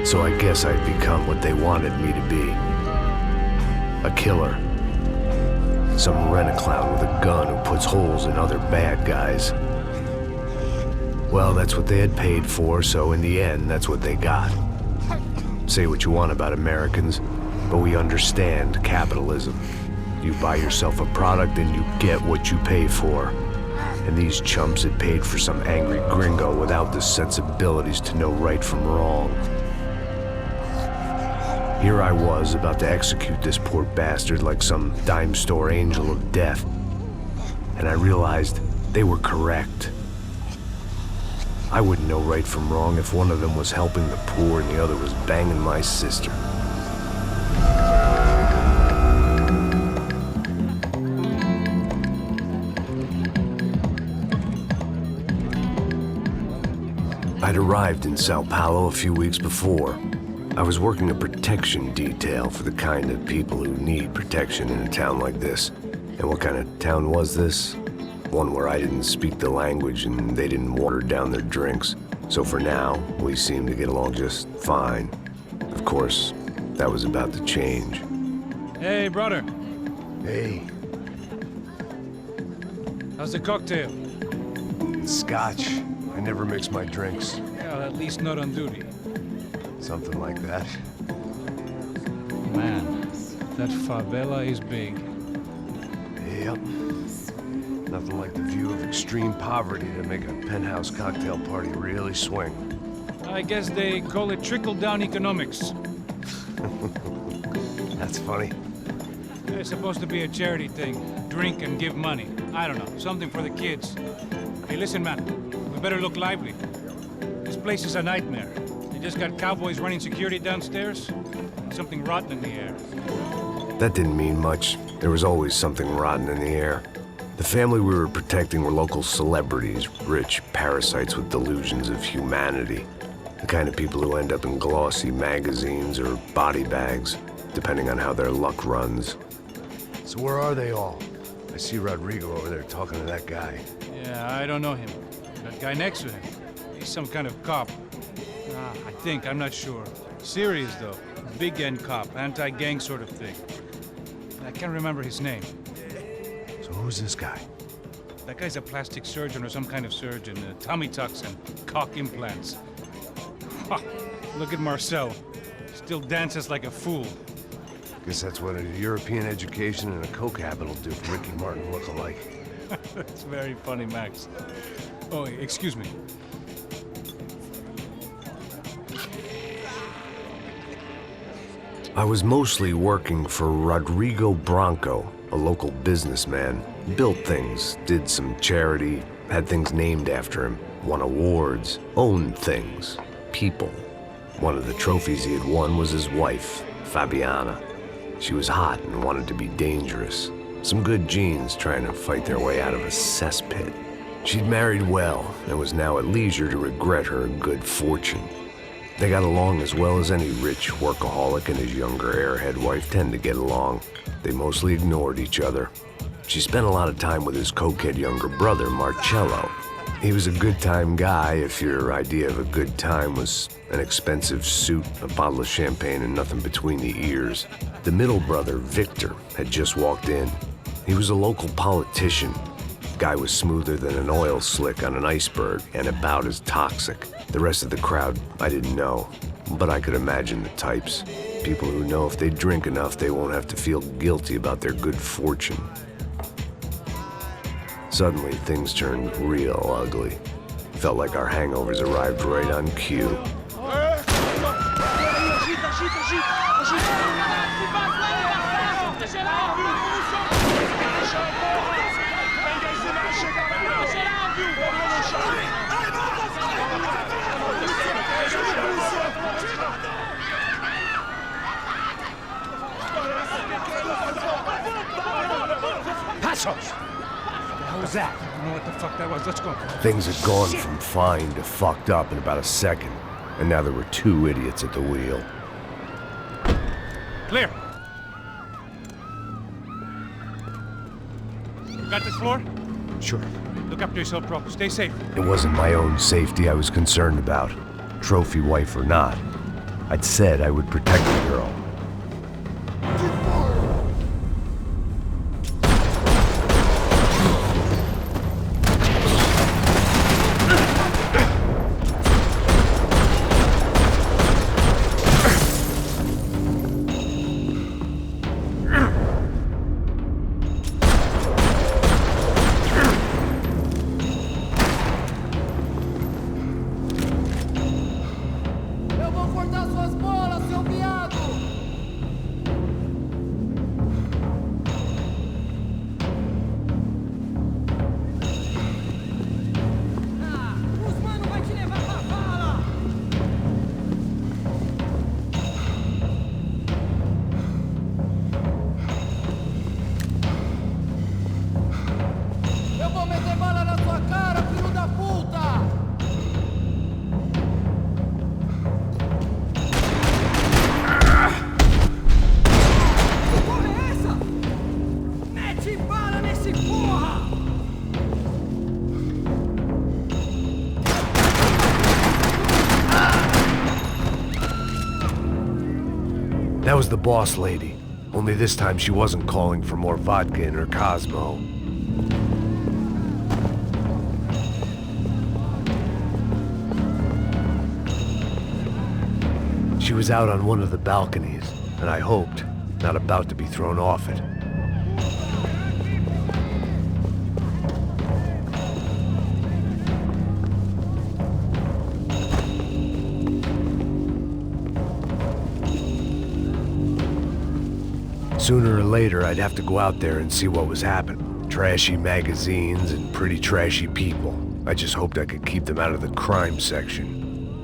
So I guess I'd become what they wanted me to be. A killer. Some rent-a-clown with a gun who puts holes in other bad guys. Well, that's what they had paid for, so in the end, that's what they got. Say what you want about Americans, but we understand capitalism. You buy yourself a product and you get what you pay for. And these chumps had paid for some angry gringo without the sensibilities to know right from wrong. Here I was about to execute this poor bastard like some dime store angel of death. And I realized they were correct. I wouldn't know right from wrong if one of them was helping the poor and the other was banging my sister. I'd arrived in Sao Paulo a few weeks before. I was working a protection detail for the kind of people who need protection in a town like this. And what kind of town was this? One where I didn't speak the language and they didn't water down their drinks. So for now, we seemed to get along just fine. Of course, that was about to change. Hey, brother. Hey. How's the cocktail? It's scotch. I never mix my drinks. Yeah, at least not on duty. Something like that. Man, that favela is big. Yep. Nothing like the view of extreme poverty to make a penthouse cocktail party really swing. I guess they call it trickle-down economics. That's funny. It's supposed to be a charity thing. Drink and give money. I don't know, something for the kids. Hey, listen, man. We better look lively. This place is a nightmare. They just got cowboys running security downstairs. And something rotten in the air. That didn't mean much. There was always something rotten in the air. The family we were protecting were local celebrities, rich parasites with delusions of humanity. The kind of people who end up in glossy magazines or body bags, depending on how their luck runs. So where are they all? I see Rodrigo over there talking to that guy. Yeah, I don't know him. That guy next to him. He's some kind of cop. I think, I'm not sure. Serious, though. Big-end cop, anti-gang sort of thing. I can't remember his name. So who's this guy? That guy's a plastic surgeon or some kind of surgeon. Tummy tucks and cock implants. Ha! Look at Marcel. Still dances like a fool. Guess that's what a European education and a coke habit will do for Ricky Martin look-alike. That's very funny, Max. Oh, excuse me. I was mostly working for Rodrigo Branco, a local businessman. Built things, did some charity, had things named after him, won awards, owned things, people. One of the trophies he had won was his wife, Fabiana. She was hot and wanted to be dangerous. Some good genes trying to fight their way out of a cesspit. She'd married well and was now at leisure to regret her good fortune. They got along as well as any rich workaholic and his younger airhead wife tend to get along. They mostly ignored each other. She spent a lot of time with his cokehead younger brother, Marcello. He was a good-time guy if your idea of a good time was an expensive suit, a bottle of champagne, and nothing between the ears. The middle brother, Victor, had just walked in. He was a local politician. Guy was smoother than an oil slick on an iceberg and about as toxic. The rest of the crowd, I didn't know, but I could imagine the types. People who know if they drink enough, they won't have to feel guilty about their good fortune. Suddenly, things turned real ugly. Felt like our hangovers arrived right on cue. What was that? I don't know what the fuck that was. Let's go. Things had gone from fine to fucked up in about a second, and now there were two idiots at the wheel. Clear. Got this floor? Sure. Look after yourself, bro. Stay safe. It wasn't my own safety I was concerned about, trophy wife or not. I'd said I would protect the girl. That was the boss lady. Only this time she wasn't calling for more vodka in her Cosmo. She was out on one of the balconies, and I hoped, not about to be thrown off it. Sooner or later, I'd have to go out there and see what was happening. Trashy magazines and pretty trashy people. I just hoped I could keep them out of the crime section.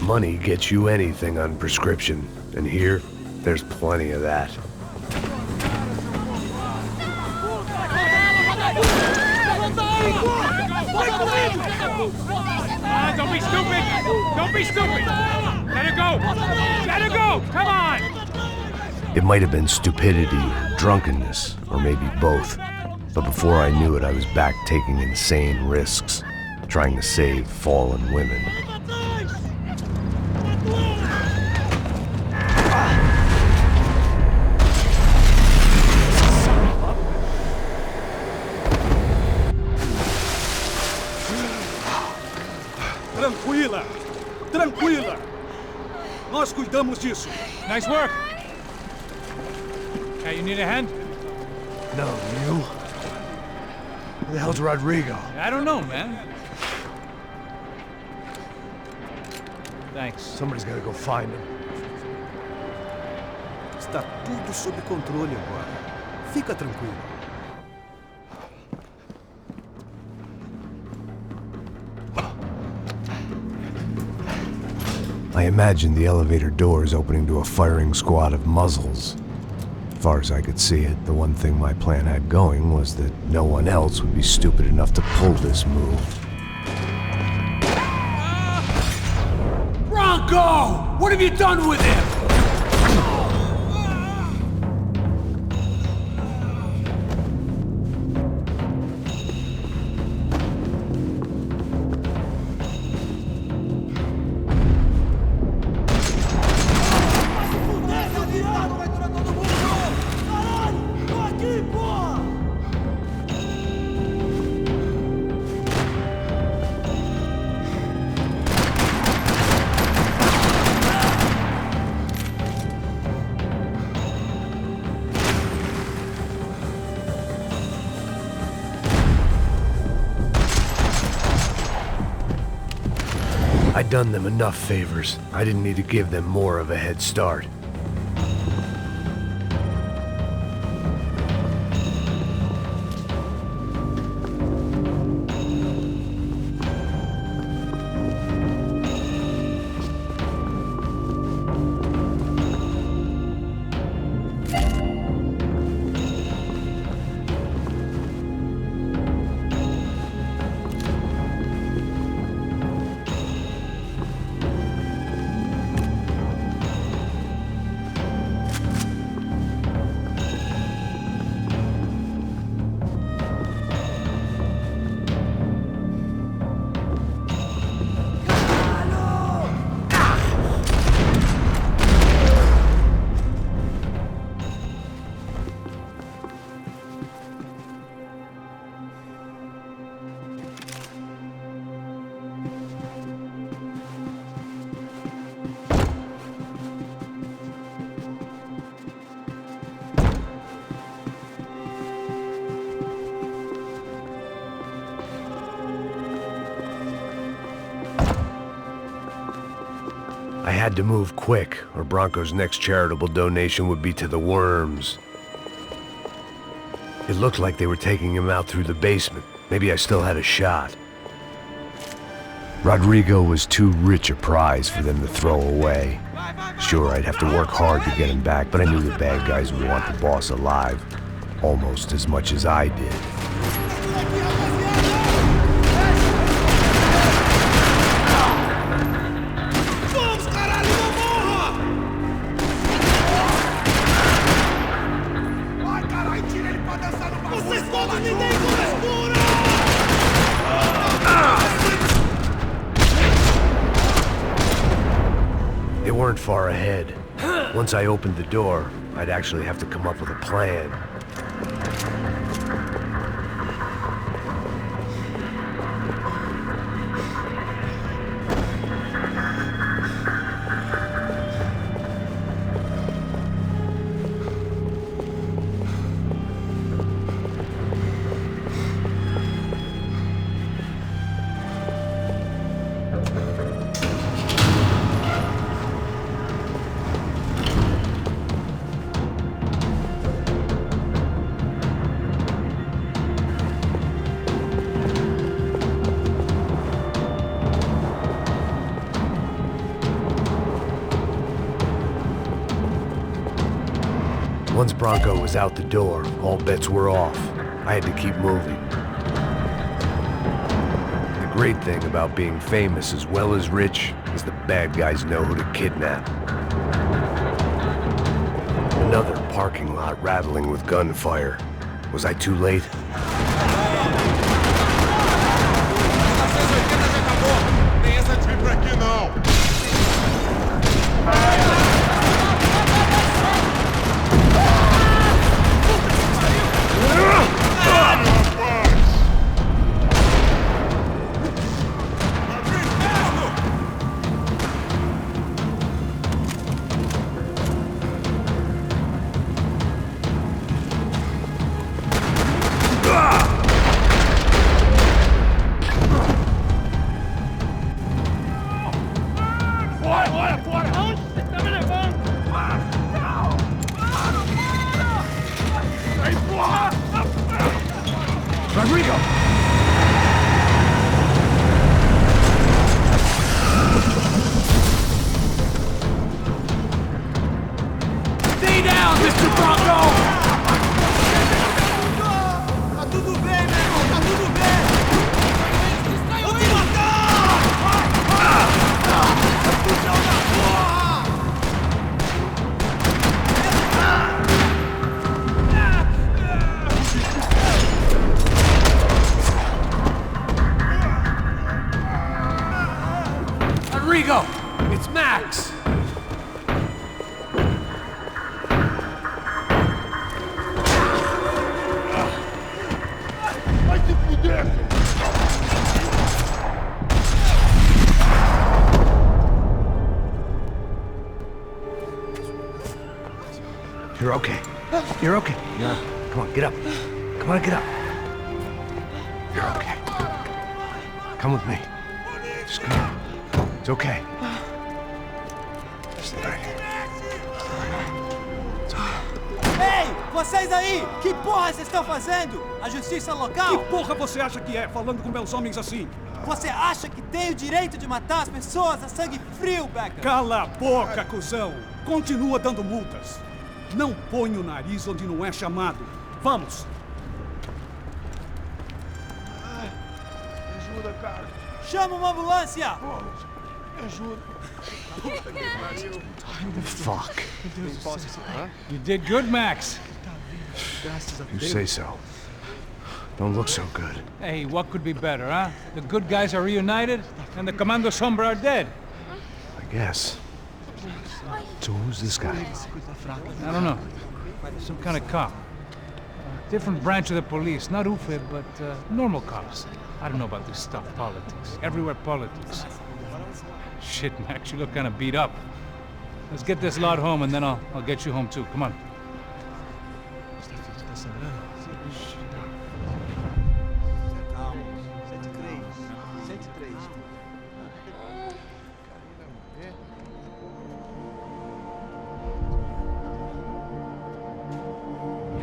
Money gets you anything on prescription, and here, there's plenty of that. Don't be stupid! Don't be stupid! Let her go! Let her go! Come on! It might have been stupidity or drunkenness, or maybe both. But before I knew it, I was back taking insane risks, trying to save fallen women. Tranquila! Tranquila! Nós cuidamos disso. Nice work! Hey, you need a hand? No, you? Where the hell's Rodrigo? I don't know, man. Thanks. Somebody's gotta go find him. Está tudo sob controle agora. Fica tranquilo. I imagined the elevator doors opening to a firing squad of muzzles. As far as I could see it, the one thing my plan had going was that no one else would be stupid enough to pull this move. Bronco! What have you done with him? I'd done them enough favors. I didn't need to give them more of a head start. had to move quick, or Bronco's next charitable donation would be to the worms. It looked like they were taking him out through the basement. Maybe I still had a shot. Rodrigo was too rich a prize for them to throw away. Sure, I'd have to work hard to get him back, but I knew the bad guys would want the boss alive, almost as much as I did. They weren't far ahead. Once I opened the door, I'd actually have to come up with a plan. Once Bronco was out the door, all bets were off. I had to keep moving. The great thing about being famous as well as rich is the bad guys know who to kidnap. Another parking lot rattling with gunfire. Was I too late? Rodrigo! Stay down, Mr. Bronco! Tá tudo bem, meu irmão, tá tudo bem! Vou te matar! Puxão da porra! Rodrigo, it's Max. You're okay. You're okay. Yeah. Come on, get up. Come on, get up. You're okay. Come with me. Just come. It's okay. Stay right here. It's okay. Ei, vocês aí! Que porra vocês estão fazendo? A justiça local? Que porra você acha que é, falando com meus homens assim? Você acha que tem o direito de matar as pessoas a sangue frio, Becker? Cala a boca, cuzão! Continua dando multas. Não põe o nariz onde não é chamado. Vamos! Ajuda, cara. Chama uma ambulância! Me ajuda. Fuck. You did good, Max. You say so. Don't look so good. Hey, what could be better, huh? The good guys are reunited, and the Commando Sombra are dead. I guess. So who's this guy? I don't know. Some kind of cop. Different branch of the police. Not UFE, but normal cops. I don't know about this stuff, politics. Everywhere politics. Shit, Max, you look kind of beat up. Let's get this lot home, and then I'll get you home too. Come on.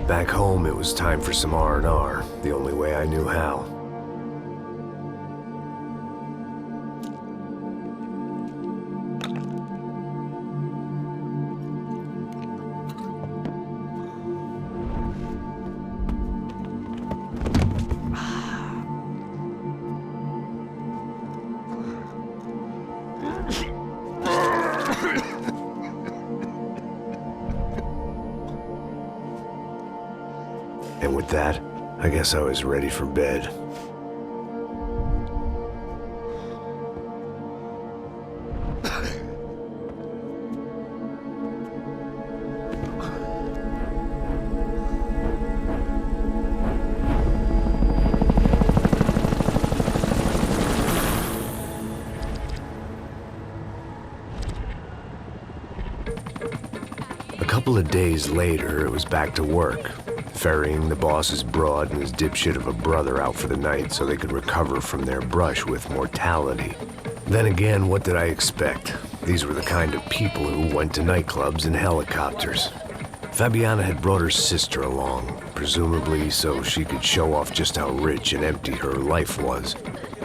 Back home, it was time for some R&R, the only way I knew how. And with that, I guess I was ready for bed. A couple of days later, it was back to work. Ferrying the boss's broad and his dipshit of a brother out for the night so they could recover from their brush with mortality. Then again, what did I expect? These were the kind of people who went to nightclubs in helicopters. Fabiana had brought her sister along, presumably so she could show off just how rich and empty her life was.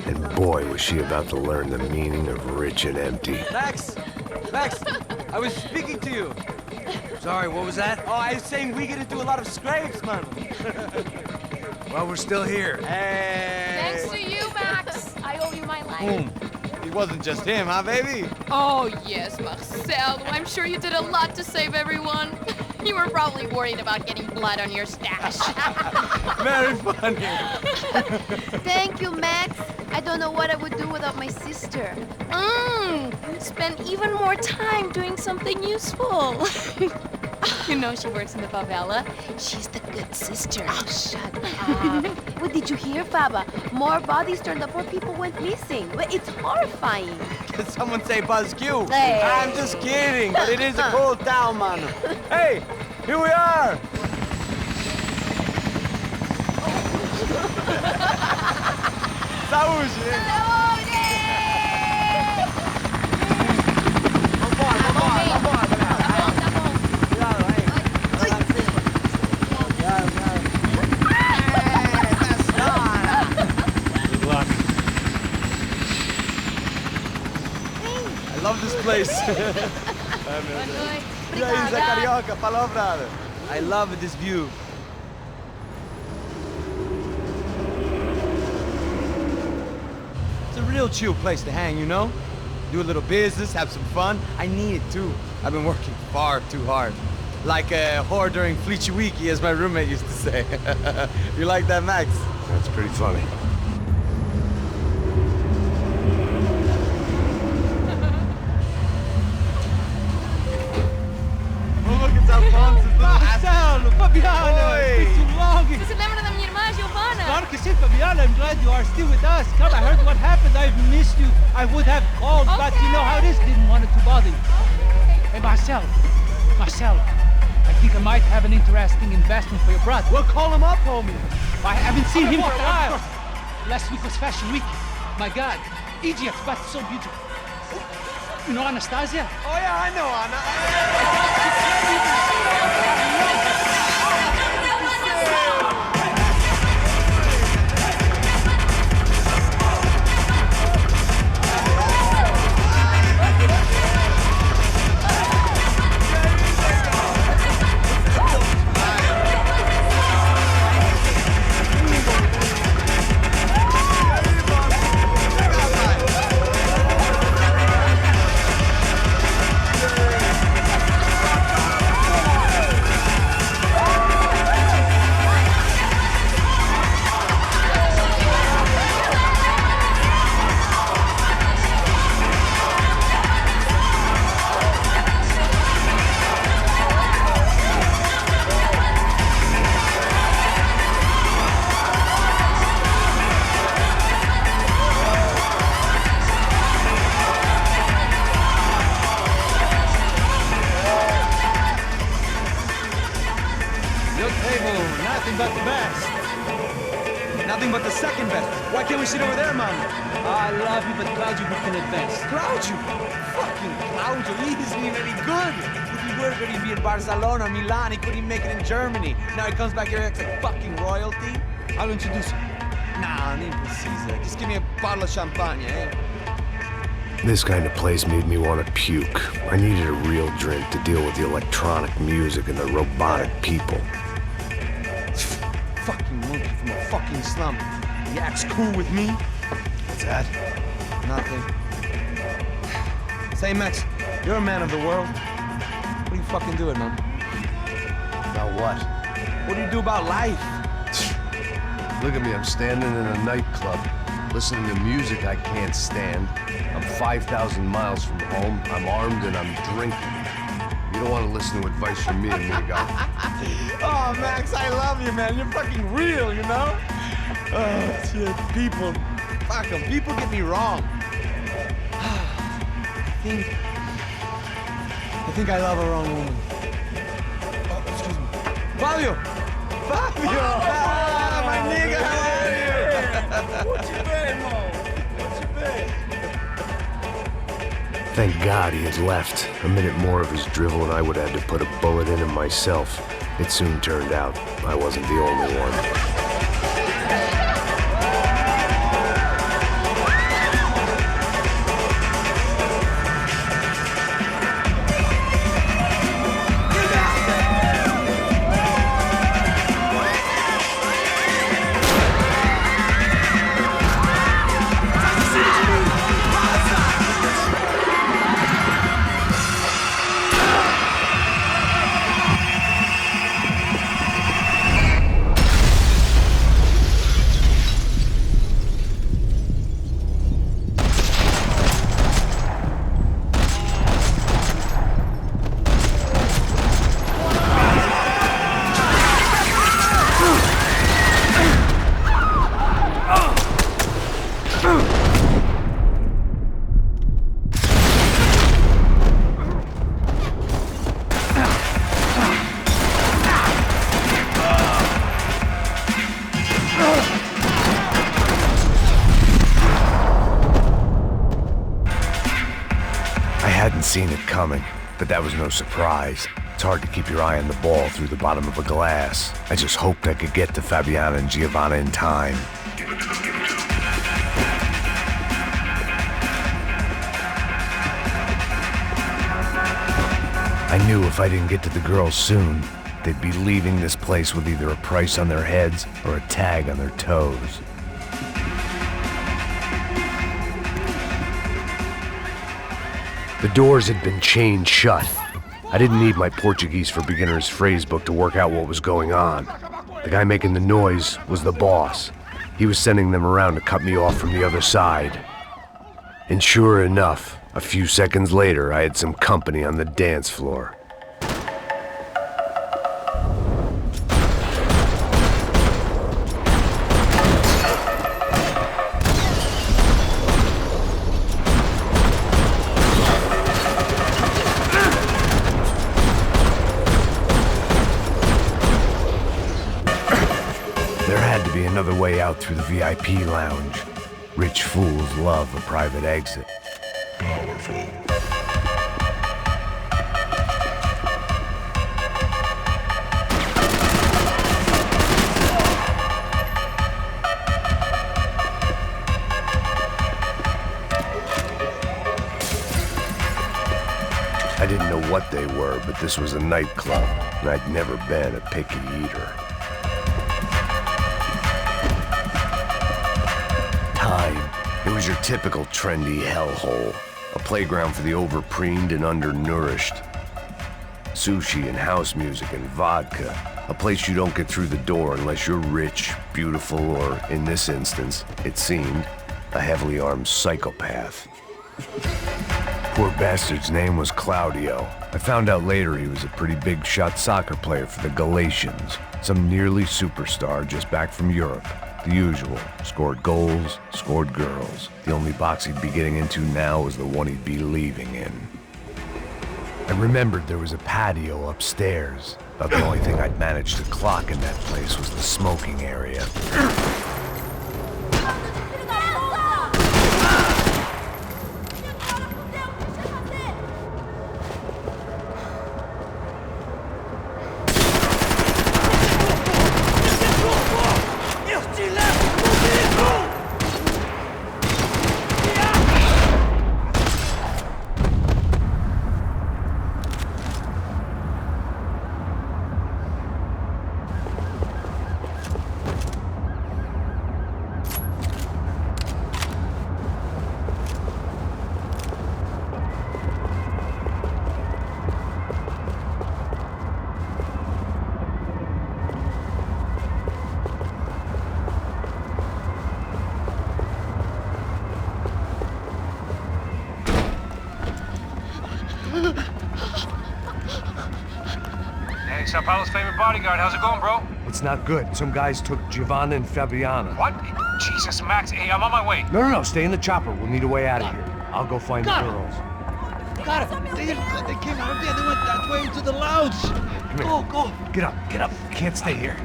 And boy, was she about to learn the meaning of rich and empty. Max! Max! I was speaking to you. Sorry, what was that? Oh, I was saying we get to do a lot of scrapes, man. Well, we're still here. Hey! Thanks to you, Max. I owe you my life. It wasn't just him, huh, baby? Oh, yes, Marcel. I'm sure you did a lot to save everyone. You were probably worried about getting blood on your stash. Very funny. Thank you, Max. I don't know what I would do without my sister. Spend even more time doing something useful. You know she works in the favela. She's the good sister. Oh, shut up. What did you hear, Faba? More bodies turned up where people went missing. It's horrifying. Did someone say Buzz Q? Hey. I'm just kidding, but it is a cold town, man. Hey, here we are. Saúde! I love this place. Carioca, palavra. I love this view. It's a real chill place to hang, you know? Do a little business, have some fun. I need it too. I've been working far too hard. Like a whore during Fleechy Weeky, as my roommate used to say. You like that, Max? That's pretty funny. Marcelo, Fabiana, it's been too long. Você se lembra da minha irmã, Giovanna? Claro que sim, Fabiana. I'm glad you are still with us. Come, I heard what happened. I've missed you. I would have called, but you know how it is. Didn't want to bother you. Hey, Marcelo, I think I might have an interesting investment for your brother. Well, call him up, homie. I haven't seen him for a while. Last week was Fashion Week. My God, Egypt, but so beautiful. You know Anastasia? Oh yeah, I know Anna. Nothing but the best. Nothing but the second best. Why can't we sit over there, man? I love you, but Claudio booked in advance. Claudio? Fucking Claudio, he isn't even any good. If he everywhere. Couldn't be in Barcelona, Milan. He couldn't even make it in Germany. Now he comes back here and acts like fucking royalty. I'll introduce him. Nah, nem precisa. Just give me a bottle of champagne, eh? This kind of place made me want to puke. I needed a real drink to deal with the electronic music and the robotic people. Fucking monkey from a fucking slum. He acts cool with me. What's that? Nothing. Say, Max, you're a man of the world. What are you fucking doing, man? About what? What do you do about life? Look at me, I'm standing in a nightclub, listening to music I can't stand. I'm 5,000 miles from home, I'm armed and I'm drinking. You don't want to listen to advice from me, amigo. Oh, Max, I love you, man. You're fucking real, you know? Oh, shit, people. Fuck them. People get me wrong. I think I love a wrong woman. Oh, excuse me. Fabio! Fabio! Ah, my nigga, how are you? What you been, Mo? What you been? Thank God he had left. A minute more of his drivel and I would have had to put a bullet in him myself. It soon turned out I wasn't the only one. Seen it coming, but that was no surprise. It's hard to keep your eye on the ball through the bottom of a glass. I just hoped I could get to Fabiana and Giovanna in time. I knew if I didn't get to the girls soon, they'd be leaving this place with either a price on their heads or a tag on their toes. The doors had been chained shut. I didn't need my Portuguese for Beginners phrase book to work out what was going on. The guy making the noise was the boss. He was sending them around to cut me off from the other side. And sure enough, a few seconds later, I had some company on the dance floor. Another way out through the VIP lounge. Rich fools love a private exit. Powerful. I didn't know what they were, but this was a nightclub, and I'd never been a picky eater. It was your typical trendy hellhole, a playground for the overpreened and undernourished. Sushi and house music and vodka, a place you don't get through the door unless you're rich, beautiful, or, in this instance, it seemed, a heavily armed psychopath. Poor bastard's name was Claudio. I found out later he was a pretty big shot soccer player for the Galatians, some nearly superstar just back from Europe. The usual. Scored goals, scored girls. The only box he'd be getting into now was the one he'd be leaving in. I remembered there was a patio upstairs. About the only thing I'd managed to clock in that place was the smoking area. Paulo's favorite bodyguard. How's it going, bro? It's not good. Some guys took Giovanna and Fabiana. What? Jesus, Max. Hey, I'm on my way. No, stay in the chopper. We'll need a way out of here. I'll go find the girls. Got it. They came out of there. They went that way into the lounge. Go. Get up. Can't stay here.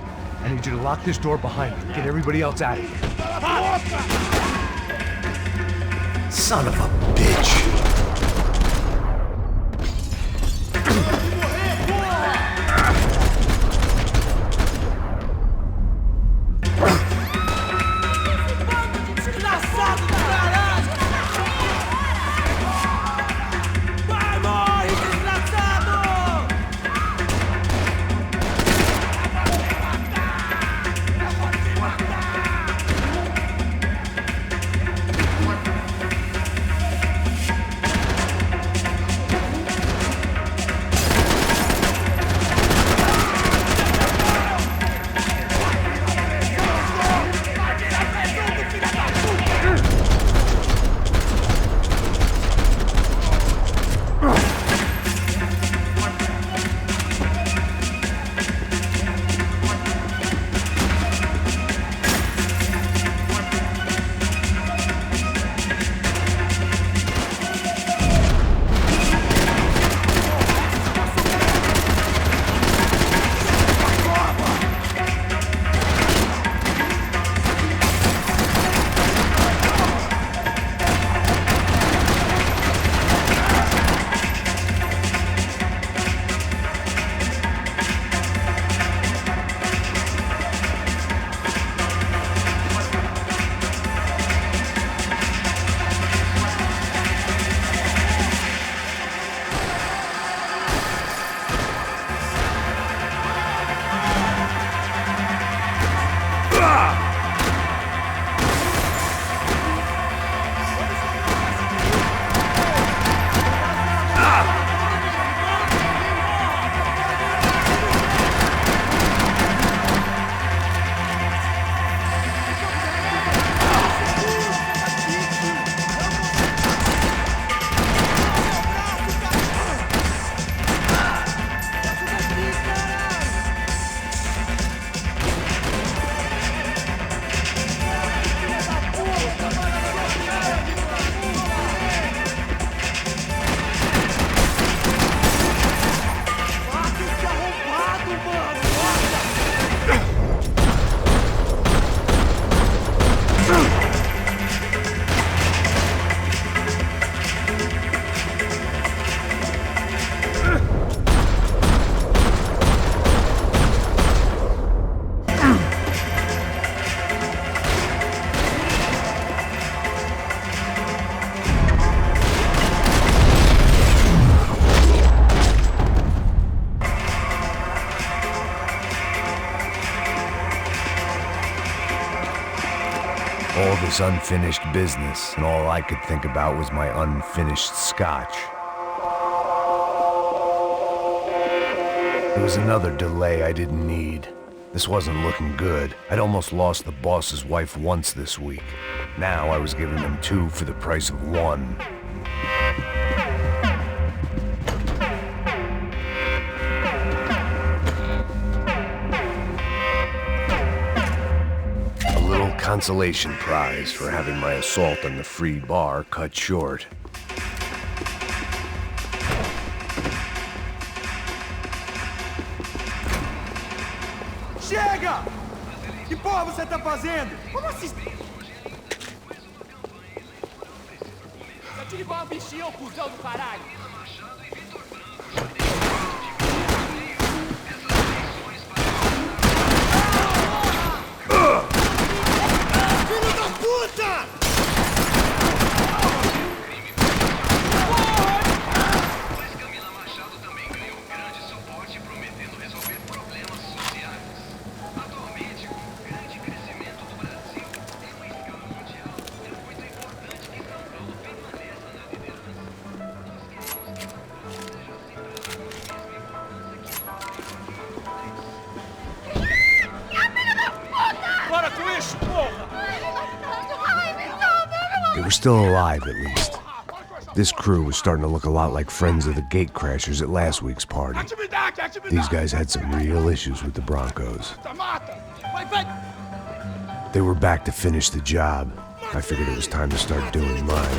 I need you to lock this door behind me. Get everybody else out of here. Son of a bitch. All this unfinished business, and all I could think about was my unfinished scotch. It was another delay I didn't need. This wasn't looking good. I'd almost lost the boss's wife once this week. Now I was giving them two for the price of one. Consolation prize for having my assault on the free bar cut short. Chega! Que porra você tá fazendo? Como assim? Vai te igual um bichinho, cuzão do caralho! They were still alive, at least. This crew was starting to look a lot like friends of the gatecrashers at last week's party. These guys had some real issues with the Broncos. They were back to finish the job. I figured it was time to start doing mine.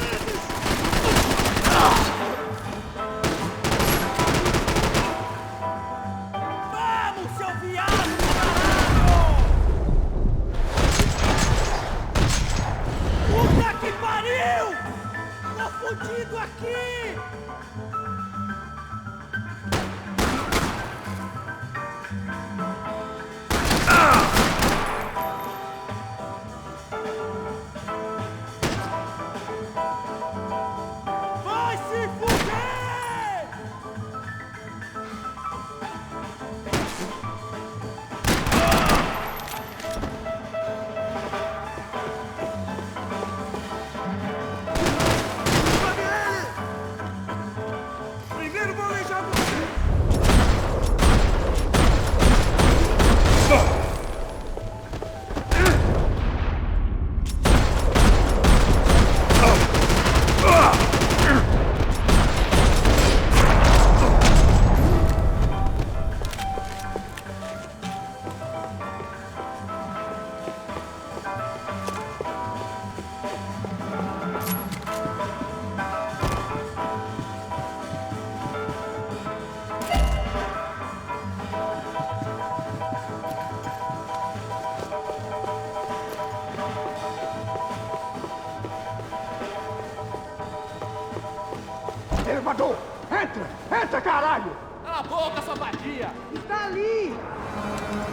Elevador! Entra! Entra, caralho! Cala a boca, sua vadia! Está ali!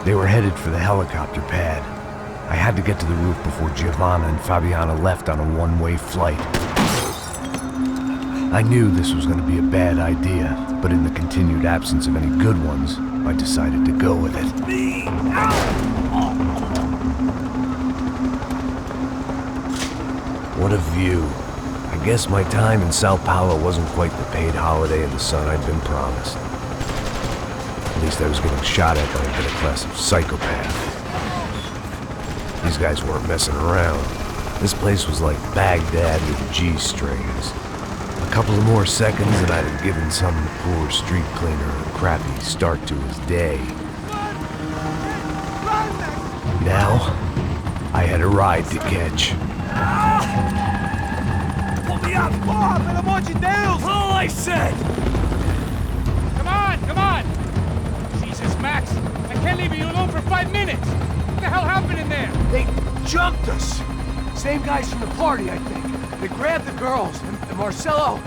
They were headed for the helicopter pad. I had to get to the roof before Giovanna and Fabiana left on a one-way flight. I knew this was going to be a bad idea, but in the continued absence of any good ones, I decided to go with it. What a view. I guess my time in Sao Paulo wasn't quite the paid holiday in the sun I'd been promised. At least I was getting shot at by a middle class of psychopaths. These guys weren't messing around. This place was like Baghdad with G-strings. A couple of more seconds and I'd have given some poor street cleaner a crappy start to his day. Now, I had a ride to catch. Porra, pelo amor de Deus! All I said! Come on, come on! Jesus, Max, I can't leave you alone for 5 minutes! What the hell happened in there? They jumped us! Same guys from the party, I think. They grabbed the girls, and Marcelo,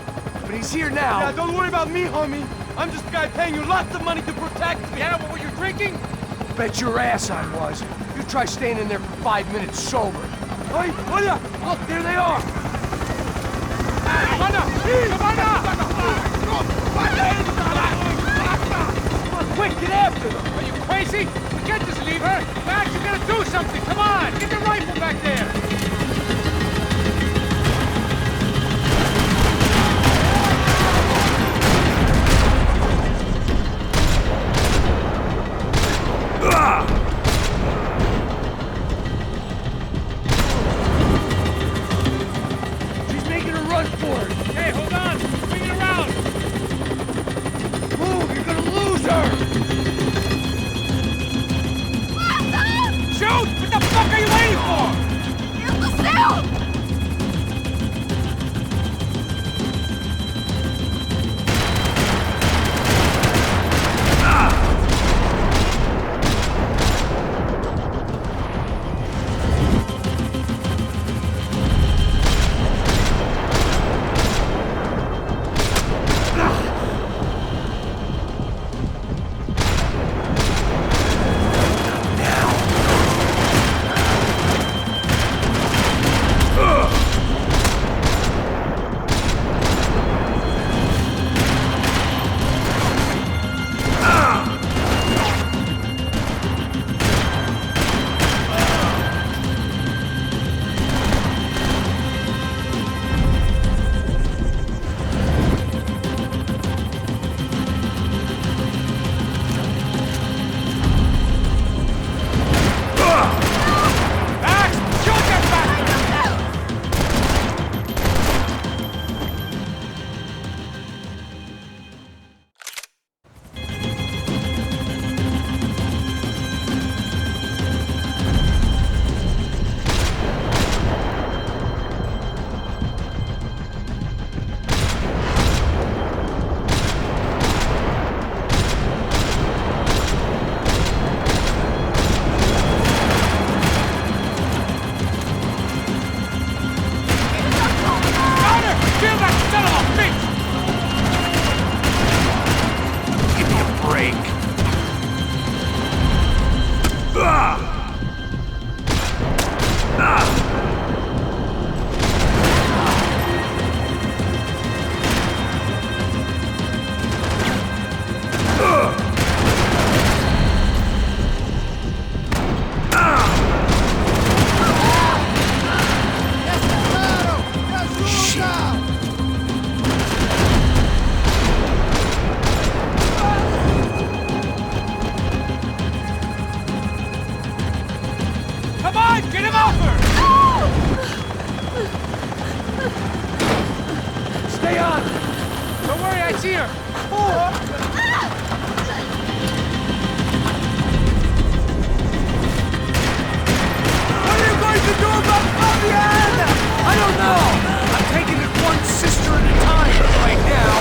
but he's here now. Yeah, don't worry about me, homie. I'm just a guy paying you lots of money to protect me. Yeah, what were you drinking? Bet your ass I was. You try staying in there for 5 minutes sober. Hey, Olia! Look, there they are! Quick, get after them! Are you crazy? We can't just leave her! Max, you gotta do something! Come on! Get the rifle back there! She's making a run for it! Hey, hold on! Bring it around! Move! You're gonna lose her! Shoot! What the fuck are you waiting for? on! Get him off her! Stay on! Don't worry, I see her! What are you going to do about Fabienne? I don't know! I'm taking it one sister at a time right now.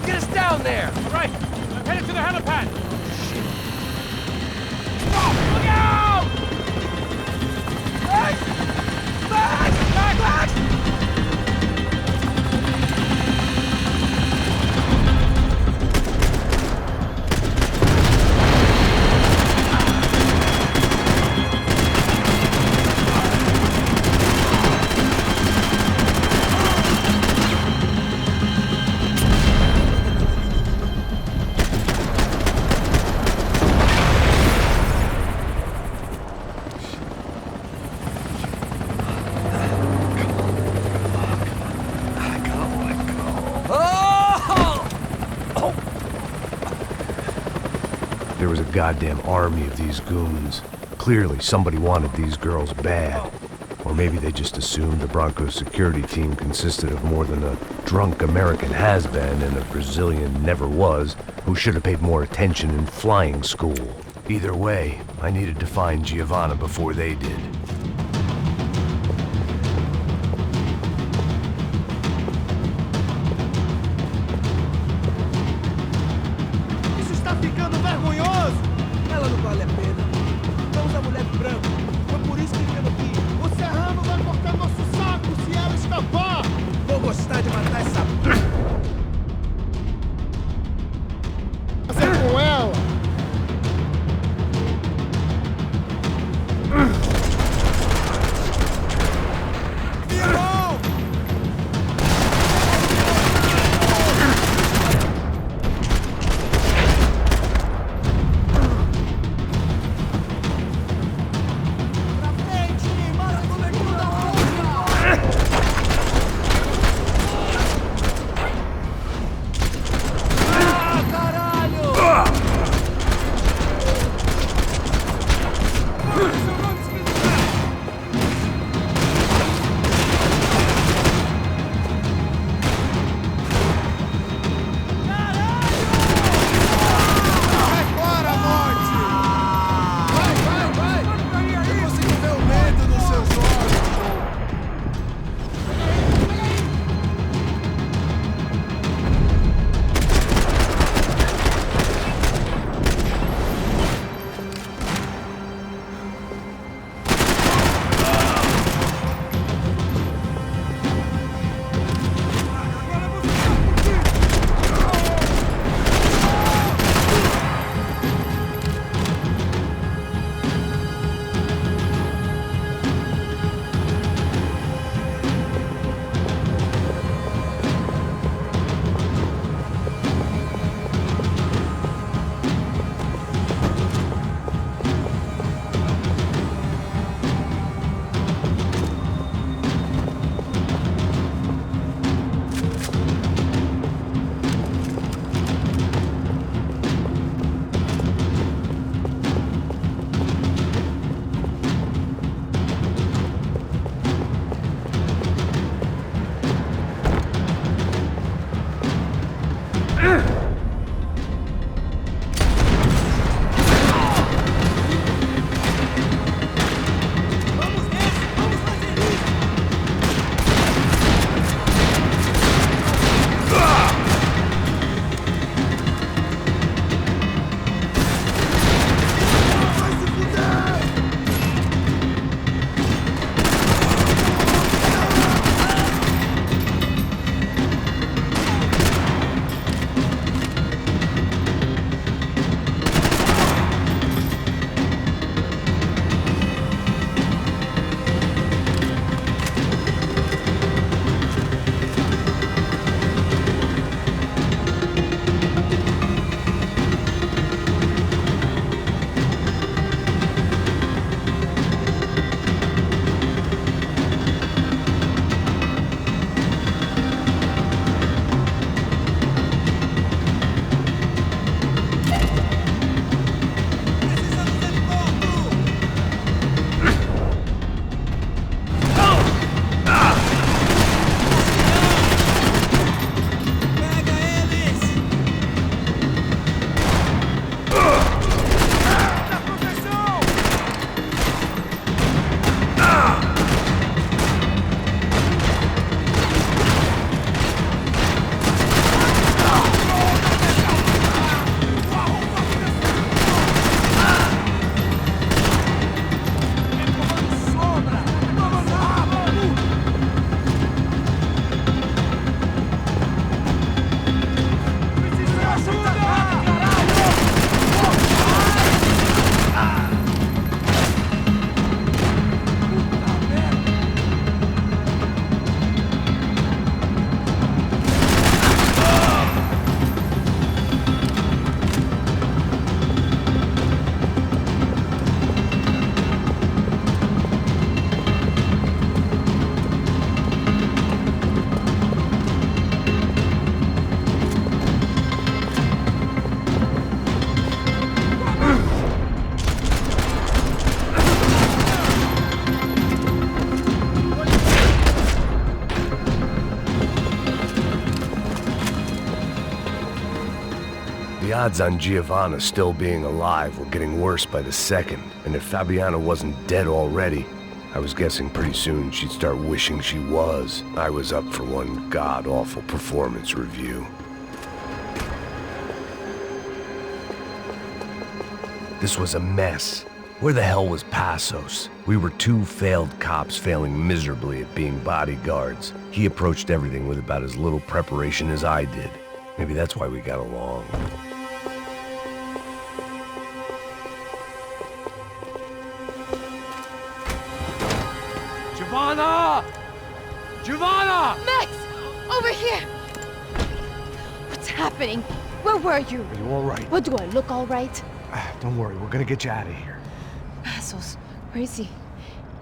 Get us down there! Right! I'm headed to the helipad! Oh, look out! Max! Max! Max! Max! There was a goddamn army of these goons. Clearly, somebody wanted these girls bad. Or maybe they just assumed the Broncos security team consisted of more than a drunk American has-been and a Brazilian never-was who should have paid more attention in flying school. Either way, I needed to find Giovanna before they did. odds on Giovanna still being alive were getting worse by the second, and if Fabiana wasn't dead already, I was guessing pretty soon she'd start wishing she was. I was up for one god-awful performance review. This was a mess. Where the hell was Passos? We were two failed cops failing miserably at being bodyguards. He approached everything with about as little preparation as I did. Maybe that's why we got along. Giovanna! Giovanna! Max! Over here! What's happening? Where were you? Are you all right? What, do I look all right? Don't worry, we're gonna get you out of here. Passos, where is he?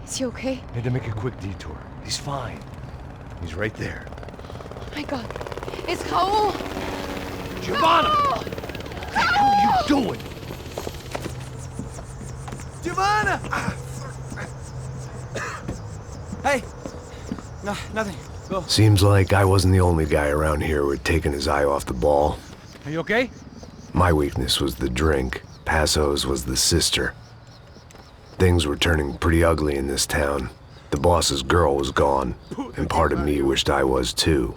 Is he okay? Had to make a quick detour. He's fine. He's right there. Oh my god. It's Raul! Giovanna! Raul! What the hell are you doing? Giovanna! Hey! No, nothing. Go. Seems like I wasn't the only guy around here who had taken his eye off the ball. Are you okay? My weakness was the drink. Passos was the sister. Things were turning pretty ugly in this town. The boss's girl was gone, and part of me wished I was too.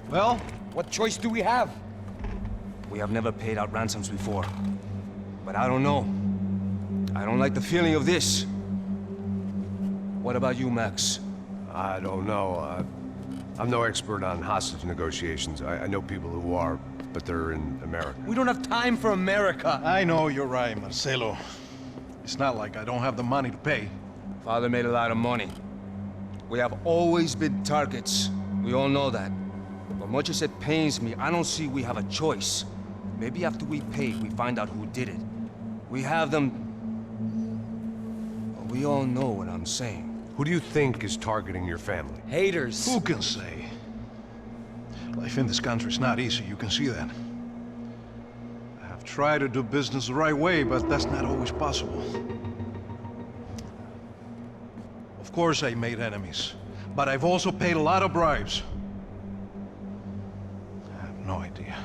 Well, what choice do we have? We have never paid out ransoms before. But I don't know. I don't like the feeling of this. What about you, Max? I don't know. I'm no expert on hostage negotiations. I know people who are, but they're in America. We don't have time for America. I know you're right, Marcelo. It's not like I don't have the money to pay. Father made a lot of money. We have always been targets. We all know that. But much as it pains me, I don't see we have a choice. Maybe after we pay, we find out who did it. We have them... Well, we all know what I'm saying. Who do you think is targeting your family? Haters. Who can say? Life in this country is not easy, you can see that. I have tried to do business the right way, but that's not always possible. Of course I made enemies, but I've also paid a lot of bribes. I have no idea.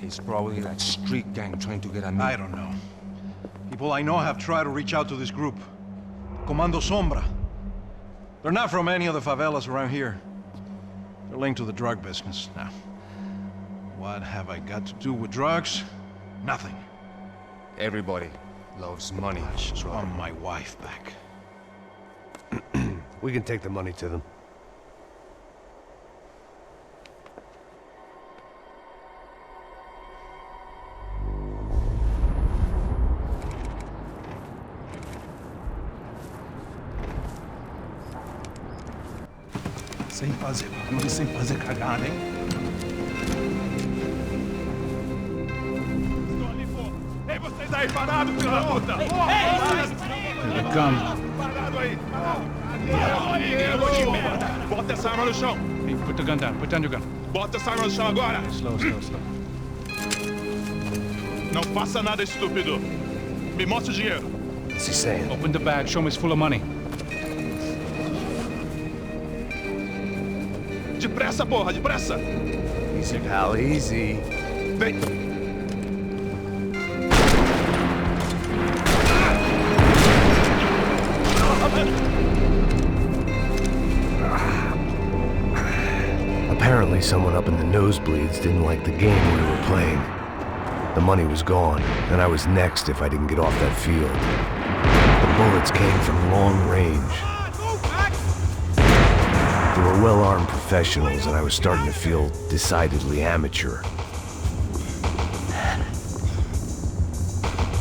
It's probably that street gang trying to get at me. I don't know. People I know have tried to reach out to this group. Comando Sombra. They're not from any of the favelas around here. They're linked to the drug business. Now, what have I got to do with drugs? Nothing. Everybody loves money. I just want my wife back. We can take the money to them. Sem fazer cagada, hein? Estou ali, pô! Ei, vocês aí parados, filho da puta! Here they come. Parado aí! Bota essa arma no chão! Hey, put the gun down. Put down your gun. Bota essa arma no chão agora! Slow, slow, slow. Não faça nada estúpido! Me mostra o dinheiro! What's he saying? Open the bag. Show me it's full of money. Depressa, porra! Depressa! Easy, pal, easy. Vem! Apparently someone up in the nosebleeds didn't like the game we were playing. The money was gone, and I was next if I didn't get off that field. The bullets came from long range. They were well-armed professionals, and I was starting to feel decidedly amateur.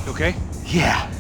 You okay? Yeah.